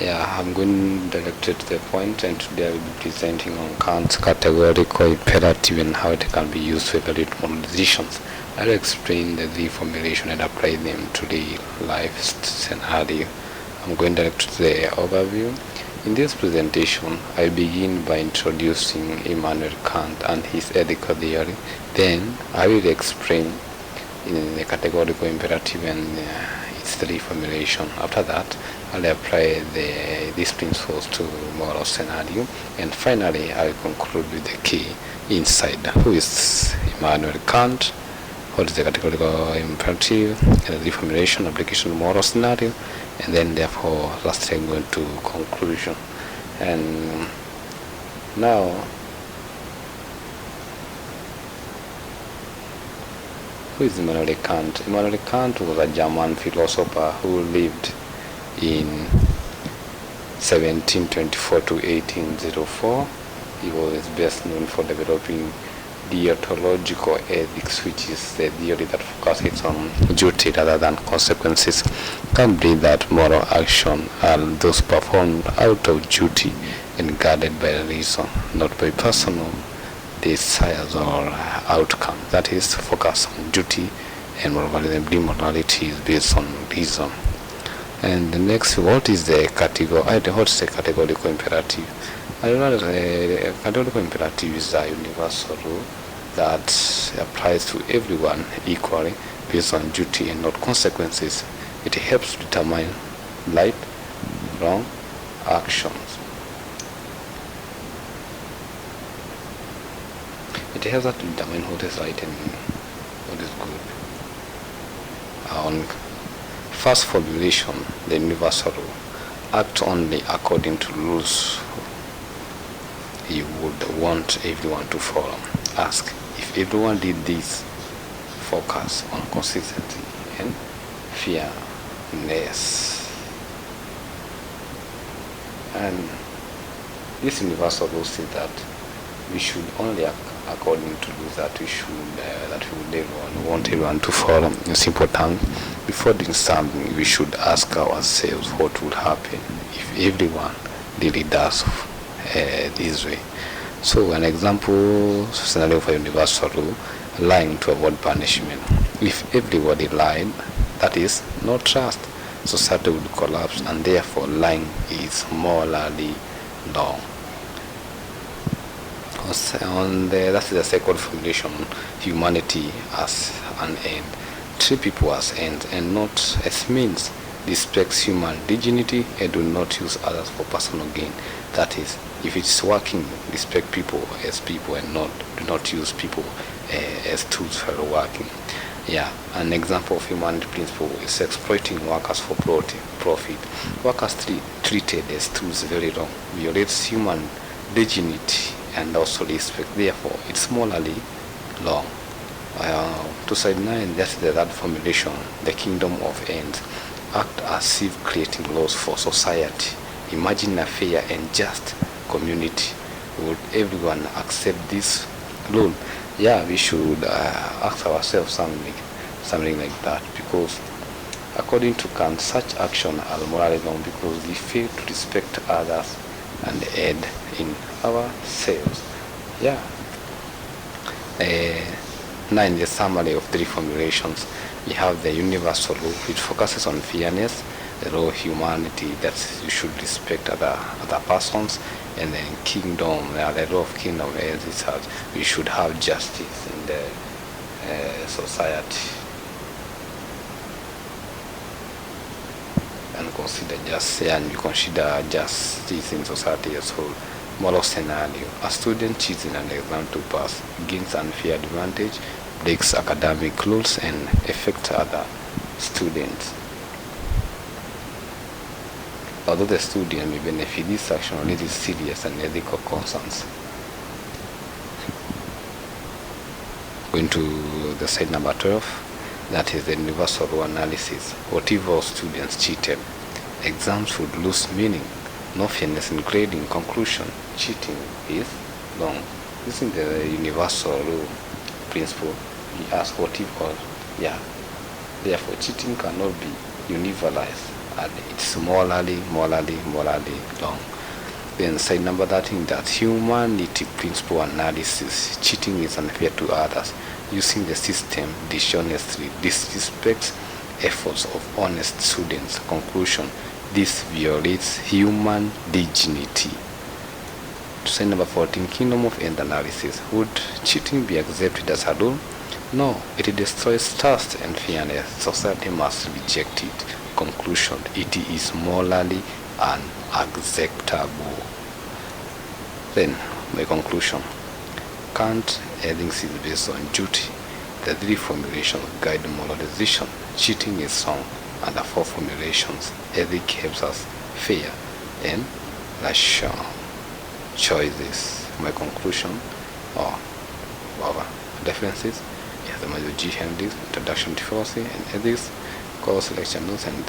Yeah, I'm going directly to the point, and today I will be presenting on Kant's categorical imperative and how it can be used to evaluate moral decisions. I'll explain the formulation and apply them to the life scenario. I'm going directly to the overview. In this presentation, I begin by introducing Immanuel Kant and his ethical theory. Then I will explain in the categorical imperative and its reformulation. After that, I'll apply these principles to moral scenario, and finally I will conclude with the key insight. Who is Immanuel Kant? What is the categorical imperative and the reformulation, application of moral scenario, and then therefore lastly I'm going to conclusion. And now who is Immanuel Kant? Immanuel Kant was a German philosopher who lived in 1724 to 1804. He was best known for developing deontological ethics, which is the theory that focuses on duty rather than consequences. Kant believed that moral action are those performed out of duty and guided by reason, not by personal desires or outcome. That is, focus on duty, and morality is based on reason. And the next, what is the categorical imperative? A categorical imperative is a universal rule that applies to everyone equally based on duty and not consequences. It helps determine right, wrong actions. It helps us to determine what is right and what is good. On first formulation, the universal rule: act only according to rules you would want everyone to follow. Ask, if everyone did this, focus on consistency and fairness. And this universal rule says that we should only act according to rules that we would want everyone to follow. In simple terms, before doing something, we should ask ourselves what would happen if everyone really does this way. So an example scenario for universal rule: lying to avoid punishment. If everybody lied, that is no trust, society would collapse, and therefore lying is morally wrong. That's the second formulation: humanity as an end. Treat people as ends and not as means. Respect human dignity and do not use others for personal gain. That is, if it's working, respect people as people and do not use people as tools for working. Yeah, an example of humanity principle is exploiting workers for profit. Workers treated as tools very wrong, violates human dignity and also respect. Therefore, it's morally wrong. To side 9, that's the third formulation: the kingdom of ends. Act as if creating laws for society. Imagine a fair and just community. Would everyone accept this rule? Yeah, we should ask ourselves something like that, because according to Kant, such action are morally wrong because they fail to respect others and aid in ourselves. Yeah. 9, the summary of three formulations. We have the universal law, which focuses on fairness, the law of humanity, that you should respect other persons, and then kingdom, the law of kingdom is that we should have justice in the society and consider justice in society as whole. Moral scenario: a student cheats in an exam to pass, gains unfair advantage, breaks academic rules, and affects other students. Although the student may benefit, this action raises serious and ethical concerns. Going to the side number 12, that is the universal rule analysis. What if all students cheated? Exams would lose meaning. No fairness in grading. Conclusion: cheating is wrong. This is the universal rule principle. We ask what if all. Yeah. Therefore, cheating cannot be universalized and it's morally wrong. Then side number 13, that humanity principle analysis, cheating is unfair to others, using the system dishonestly, disrespects efforts of honest students. Conclusion, this violates human dignity. Side number 14, kingdom of end analysis, would cheating be accepted as a rule? No, it destroys trust and fairness. Society must reject it. Conclusion, it is morally unacceptable. Then, my conclusion, Kant ethics is based on duty. The three formulations guide moral decision. Cheating is wrong, and the four formulations, ethics helps us fair and rational choices. My conclusion, or differences, yes, the major G handles introduction to philosophy and ethics, course lecture notes, and